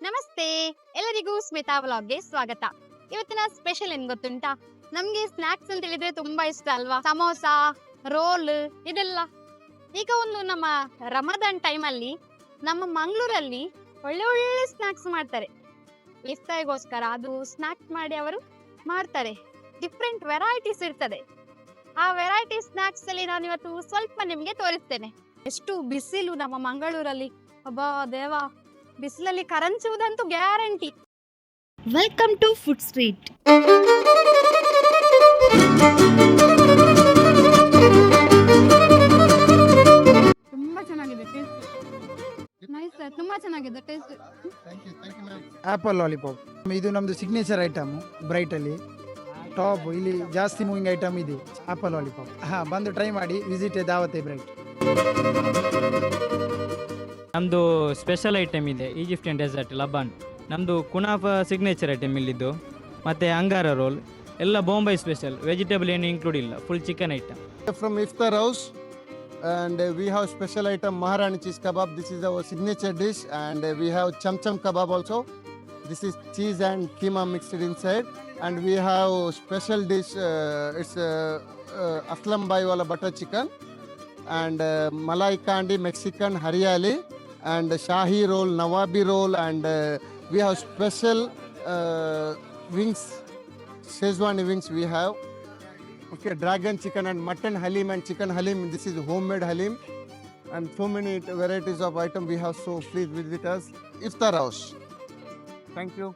ನಮಸ್ತೆ, ಎಲ್ಲರಿಗೂ ಸ್ಮಿತಾ ವ್ಲಾಗ್ಗೆ ಸ್ವಾಗತ. ಇವತ್ತಿನ ಸ್ಪೆಷಲ್ ಏನ್ ಗೊತ್ತುಂಟಾ? ನಮ್ಗೆ ಸ್ನಾಕ್ಸ್ ಅಂತ ಹೇಳಿದ್ರೆ ತುಂಬಾ ಇಷ್ಟ ಅಲ್ವಾ? ಸಮೋಸ, ರೋಲ್ ಇದೆಲ್ಲ. ಈಗ ಒಂದು ನಮ್ಮ ರಮದಾನ್ ಟೈಮ್ ಅಲ್ಲಿ ನಮ್ಮ ಮಂಗಳೂರಲ್ಲಿ ಒಳ್ಳೆ ಒಳ್ಳೆ ಸ್ನಾಕ್ಸ್ ಮಾಡ್ತಾರೆ. ಇಫ್ತಾರಿಗೋಸ್ಕರ ಅದು ಸ್ನಾಕ್ಸ್ ಮಾಡಿ ಅವರು ಮಾಡ್ತಾರೆ. ಡಿಫ್ರೆಂಟ್ ವೆರೈಟೀಸ್ ಇರ್ತದೆ. ಆ ವೆರೈಟಿ ಸ್ನಾಕ್ಸ್ ಅಲ್ಲಿ ನಾನು ಇವತ್ತು ಸ್ವಲ್ಪ ನಿಮ್ಗೆ ತೋರಿಸ್ತೇನೆ. ಎಷ್ಟು ಬಿಸಿಲು ನಮ್ಮ ಮಂಗಳೂರಲ್ಲಿ, ಅಬ್ಬಾ ದೇವಾ, ಬಿಸಿಲಲ್ಲಿ ಕರಂಚುವುದಂತೂ guarantee. Welcome to food street. ತುಂಬಾ ಚೆನ್ನಾಗಿದೆ ಟೇಸ್ಟ್. ನೈಸ್, ತುಂಬಾ ಚೆನ್ನಾಗಿದೆ ಟೇಸ್ಟ್. ಆ್ಯಪಲ್ ಲಾಲಿಪಾಪ್ ಇದು ನಮ್ಮದು ಸಿಗ್ನೇಚರ್ ಐಟಮ್. ಬ್ರೈಟಲ್ಲಿ ಟಾಪ್ ಇಲ್ಲಿ ಜಾಸ್ತಿ ಮೂವಿಂಗ್ ಐಟಮ್ ಇದೆ ಆ್ಯಪಲ್ ಲಾಲಿಪಾಪ್. ಹಾಂ, ಬಂದು ಟ್ರೈ ಮಾಡಿ. Visit Dawate Bright. ನಮ್ಮದು ಸ್ಪೆಷಲ್ ಐಟಮ್ ಇದೆ ಈಜಿಪ್ಟಿಯನ್ ಡೆಸರ್ಟ್ ಲಬಾನ್. ನಮ್ಮದು ಕುನಾಫ ಸಿಗ್ನೇಚರ್ ಐಟಮ್ ಇಲ್ಲಿದ್ದು, ಮತ್ತು ಅಂಗಾರ ರೋಲ್ ಎಲ್ಲ ಬಾಂಬೈ ಸ್ಪೆಷಲ್. ವೆಜಿಟೇಬಲ್ ಏನು ಇನ್ಕ್ಲೂಡ್ ಇಲ್ಲ, full chicken item. From Iftar House, and we have special item Maharani cheese kebab. This is our signature dish, and we have cham cham kebab also. This is cheese and keema mixed inside, and we have special dish. It's Aslam Bhai wala butter chicken, and Malai Kandi Mexican Haryali, and Shahi roll, Nawabi roll, and we have special wings, Shezwani wings we have. Okay, dragon chicken and mutton halim and chicken halim. This is homemade halim, and so many varieties of item we have. So please visit us, Iftar House. Thank you.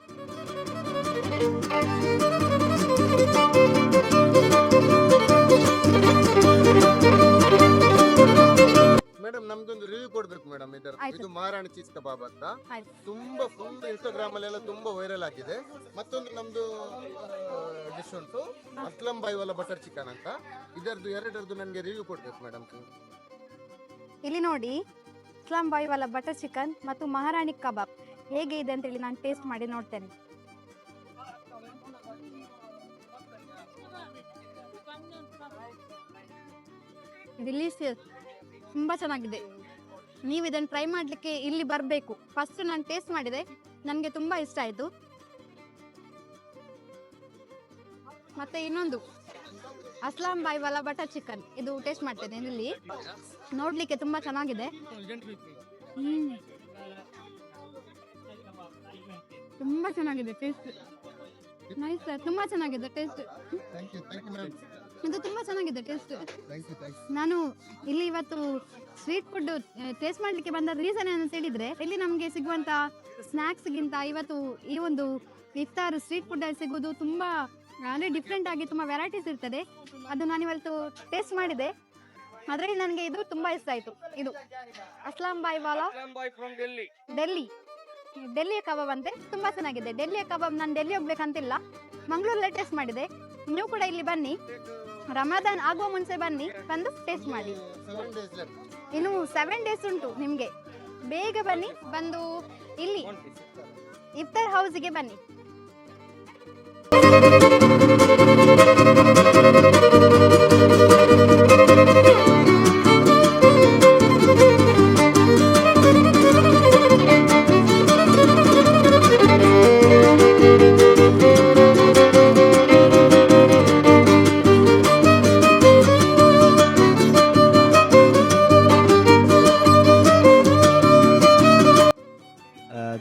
Madam, ನಮ್ದೊಂದು review ಕೊಡ್ಬೇಕು madam. ಇದು ಮಹಾರಾಣಿ cheese ಕಬಾಬ್ ಅಂತ ತುಂಬಾ full Instagram ಅಲ್ಲೆಲ್ಲ ತುಂಬಾ viral ಆಗಿದೆ. ಮತ್ತೊಂದು ನಮ್ದು ಡಿಶ್ ಉಂಟು ಅಸ್ಲಂ ಬಾಯಿ ವಾಲ ಬಟರ್ ಚಿಕನ್ ಅಂತ. ಇದರದ್ದು ಎರಡರದ್ದು ನನಗೆ ರಿವ್ಯೂ ಕೊಡ್ಬೇಕು ಮೇಡಮ್. ಇಲ್ಲಿ ನೋಡಿ, ಇಸ್ಲಾಂ ಬಾಯ್ ವಾಲ ಬಟರ್ ಚಿಕನ್ ಮತ್ತು ಮಹಾರಾಣಿ ಕಬಾಬ್ ಹೇಗೆ ಇದೆ ಅಂತ ಹೇಳಿ ನಾನು ಟೇಸ್ಟ್ ಮಾಡಿ ನೋಡ್ತೇನೆ. ಡಿಲಿಷಿಯಸ್, ತುಂಬ ಚೆನ್ನಾಗಿದೆ. ನೀವು ಇದನ್ನು ಟ್ರೈ ಮಾಡಲಿಕ್ಕೆ ಇಲ್ಲಿ ಬರಬೇಕು. ಫಸ್ಟ್ ನಾನು ಟೇಸ್ಟ್ ಮಾಡಿದೆ, ನನಗೆ ತುಂಬ ಇಷ್ಟ ಆಯಿತು. ಮತ್ತು ಇನ್ನೊಂದು ಅಸ್ಲಾಂ ಬಾಯ್ ವಾಲ ಬಟರ್ ಚಿಕನ್, ಇದು ಟೇಸ್ಟ್ ಮಾಡ್ತೇನೆ. ಇಲ್ಲಿ ನೋಡಲಿಕ್ಕೆ ತುಂಬ ಚೆನ್ನಾಗಿದೆ. ತುಂಬ ಚೆನ್ನಾಗಿದೆ ಟೇಸ್ಟ್. ನೈಸ್ ಸರ್, ತುಂಬ ಚೆನ್ನಾಗಿದೆ ಟೇಸ್ಟ್. ಇದು ತುಂಬ ಚೆನ್ನಾಗಿದೆ ಟೇಸ್ಟ್. ನಾನು ಇಲ್ಲಿ ಇವತ್ತು ಸ್ವೀಟ್ ಫುಡ್ ಟೇಸ್ಟ್ ಮಾಡಲಿಕ್ಕೆ ಬಂದ ರೀಸನ್ ಏನಂತ ಹೇಳಿದರೆ, ಇಲ್ಲಿ ನಮಗೆ ಸಿಗುವಂಥ ಸ್ನ್ಯಾಕ್ಸ್ಗಿಂತ ಇವತ್ತು ಈ ಒಂದು ಇಫ್ತಾರ್ ಸ್ಟ್ರೀಟ್ ಫುಡ್ಡಲ್ಲಿ ಸಿಗೋದು ತುಂಬ ಅಂದರೆ ಡಿಫ್ರೆಂಟ್ ಆಗಿ ತುಂಬ ವೆರೈಟೀಸ್ ಇರ್ತದೆ. ಅದು ನಾನು ಇವತ್ತು ಟೇಸ್ಟ್ ಮಾಡಿದೆ, ಅದರಲ್ಲಿ ನನಗೆ ಇದು ತುಂಬ ಇಷ್ಟ ಆಯಿತು. ಇದು ಅಸ್ಲಾಂ ಬಾಯ್ ವಾಲಾ ಡೆಲ್ಲಿಯ ಕಬಾಬ್ ಅಂತೆ, ತುಂಬ ಚೆನ್ನಾಗಿದೆ. ಡೆಲ್ಲಿಯ ಕಬಾಬ್ ನಾನು ಡೆಲ್ಲಿ ಹೋಗ್ಬೇಕಂತಿಲ್ಲ, ಮಂಗಳೂರಲ್ಲೇ ಟೇಸ್ಟ್ ಮಾಡಿದೆ. ನೀವು ಕೂಡ ಇಲ್ಲಿ ಬನ್ನಿ, ರಮದಾನ್ ಆಗುವ ಮುಂಚೆ ಬನ್ನಿ, ಬಂದು ಟೇಸ್ಟ್ ಮಾಡಿ. ಇನ್ನು 7 days ಉಂಟು ನಿಮಗೆ, ಬೇಗ ಬನ್ನಿ. ಬಂದು ಇಲ್ಲಿ ಇಫ್ತಾರ್ ಹೌಸ್ಗೆ ಬನ್ನಿ.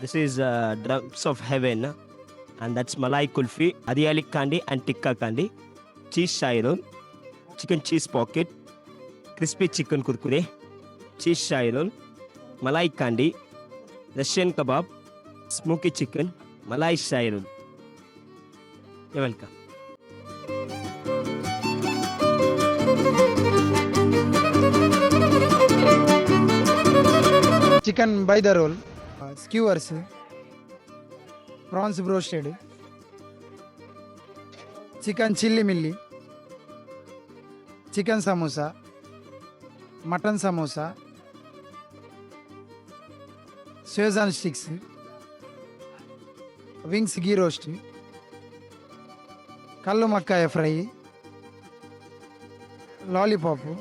This is Drops of Heaven, and that's Malai Kulfi, Haryali Kandi and Tikka Kandi, cheese shahi roll, chicken cheese pocket, crispy chicken kurkure, cheese shahi roll, Malai Kandi, Russian kebab, smoky chicken, Malai shahi roll. You're welcome. Chicken by the roll, skewers, prawns broasted, chicken chilli ಮಿಲ್ಲಿ, chicken samosa, mutton samosa, schezwan sticks, wings ghee roast, ಕಲ್ಲು ಮಕ್ಕಾಯ fry, lollipop,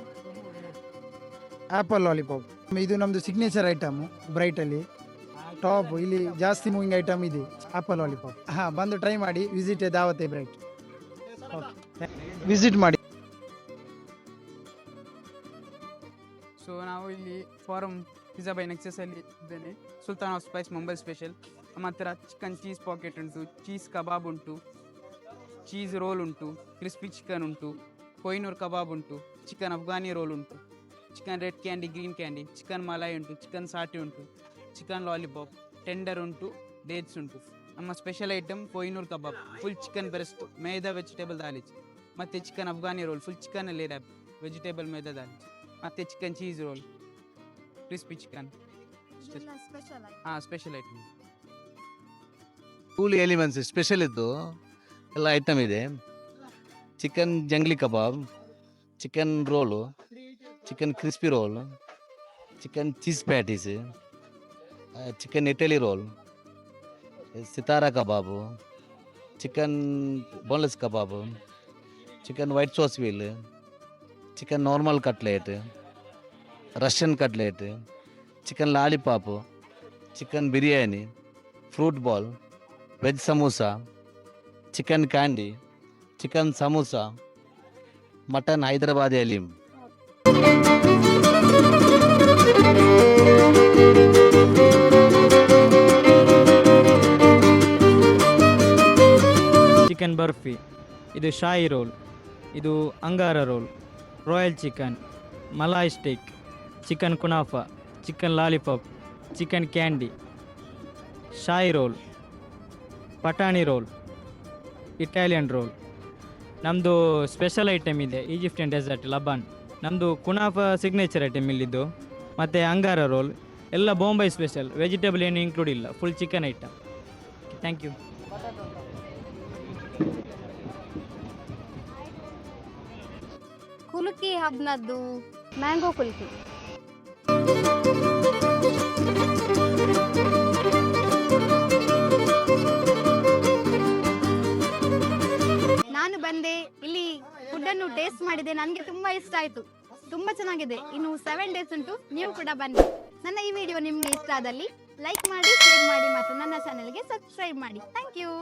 apple lollipop. ಇದು ನಮ್ಮದು signature item ಬ್ರೈಟಲ್ಲಿ. Top ಇಲ್ಲಿ ಜಾಸ್ತಿ moving item ಇದೆ apple lollipop. ಬಂದು ಟ್ರೈ ಮಾಡಿ. Visit Dawate Bright. ವಿಸಿಟ್ ಮಾಡಿ. ಸೊ ನಾವು ಇಲ್ಲಿ ಫಾರಮ್ ಪಿಜ್ಜಾ ಬೈ ನೆಕ್ಸಸ್ ಅಲ್ಲಿ ಇದ್ದೇನೆ. Sultan of spice Mumbai special. ನಮ್ಮ ಹತ್ರ ಚಿಕನ್ ಚೀಸ್ ಪಾಕೆಟ್ ಉಂಟು, ಚೀಸ್ ಕಬಾಬ್ ಉಂಟು, ಚೀಸ್ ರೋಲ್ ಉಂಟು, ಕ್ರಿಸ್ಪಿ ಚಿಕನ್ ಉಂಟು, ಕೊಯ್ನೂರ್ ಕಬಾಬ್ ಉಂಟು, ಚಿಕನ್ ಅಫ್ಘಾನಿ ರೋಲ್ ಉಂಟು, chicken red candy, green candy, chicken malai ಉಂಟು, ಚಿಕನ್ ಸಾಟಿ ಉಂಟು, ಚಿಕನ್ ಲಾಲಿಪಾಪ್, ಟೆಂಡರ್ ಉಂಟು, ಡೇಟ್ಸ್ ಉಂಟು. ನಮ್ಮ special item Kohinoor kebab, full chicken breast, maida vegetable ದಾಲಿಚ್, ಮತ್ತು ಚಿಕನ್ ಅಫ್ಘಾನಿ ರೋಲ್, ಫುಲ್ ಚಿಕನಲ್ಲಿ ರ್ಯಾಪ್, ವೆಜಿಟೇಬಲ್ ಮೇದಾ ದಾಲಿಚ್, ಮತ್ತು chicken cheese roll, crispy chicken. Special item. ಕೂಲಿ ಎಲಿಮೆಂಟ್ಸ್ ಸ್ಪೆಷಲ್ ಇದ್ದು ಎಲ್ಲ ಐಟಮ್ ಇದೆ. Chicken Jungli kebab, chicken roll, chicken crispy roll, chicken cheese patties, chicken Italy roll, Sitara kebab, chicken boneless kebab, chicken white sauce wheel, chicken normal cutlet, Russian cutlet, chicken lollipop, chicken biryani, fruit ball, veg samosa, chicken candy, chicken samosa, mutton Hyderabadi haleem. Chicken barfi, ಇದು shahi roll, ಇದು angara roll, royal chicken, malai steak, chicken ಕುನಾಫಾ, chicken lollipop, chicken candy, shahi roll, ಪಟಾಣಿ roll, Italian roll. ನಮ್ಮದು special item ಇದೆ Egyptian dessert ಲಬಾನ್. ನಮ್ಮದು ಕುನಾಫಾ signature item ಇಲ್ಲಿದ್ದು, ಮತ್ತು ಅಂಗಾರ ರೋಲ್ ಎಲ್ಲ ಬಾಂಬೈ ಸ್ಪೆಷಲ್. ವೆಜಿಟೇಬಲ್ ಏನು ಇನ್ಕ್ಲೂಡ್ ಇಲ್ಲ, full chicken item. Thank you. Kulukki ಹಬ್ನದ್ದು ಮ್ಯಾಂಗೋ ಕುಲ್ಕಿ. ನಾನು ಬಂದೆ ಇಲ್ಲಿ ಫುಡ್ ಅನ್ನು ಟೇಸ್ಟ್ ಮಾಡಿದೆ. ನನಗೆ ತುಂಬಾ ಇಷ್ಟ ಆಯ್ತು, ತುಂಬಾ ಚೆನ್ನಾಗಿದೆ. ಇನ್ನು 7 days ಉಂಟು, ನೀವು ಕೂಡ ಬನ್ನಿ. ನನ್ನ ಈ ವಿಡಿಯೋ ನಿಮ್ಗೆ ಇಷ್ಟ ಆದಲ್ಲಿ ಲೈಕ್ ಮಾಡಿ, ಶೇರ್ ಮಾಡಿ ಮತ್ತು ನನ್ನ ಚಾನೆಲ್ಗೆ ಸಬ್ಸ್ಕ್ರೈಬ್ ಮಾಡಿ. Thank you.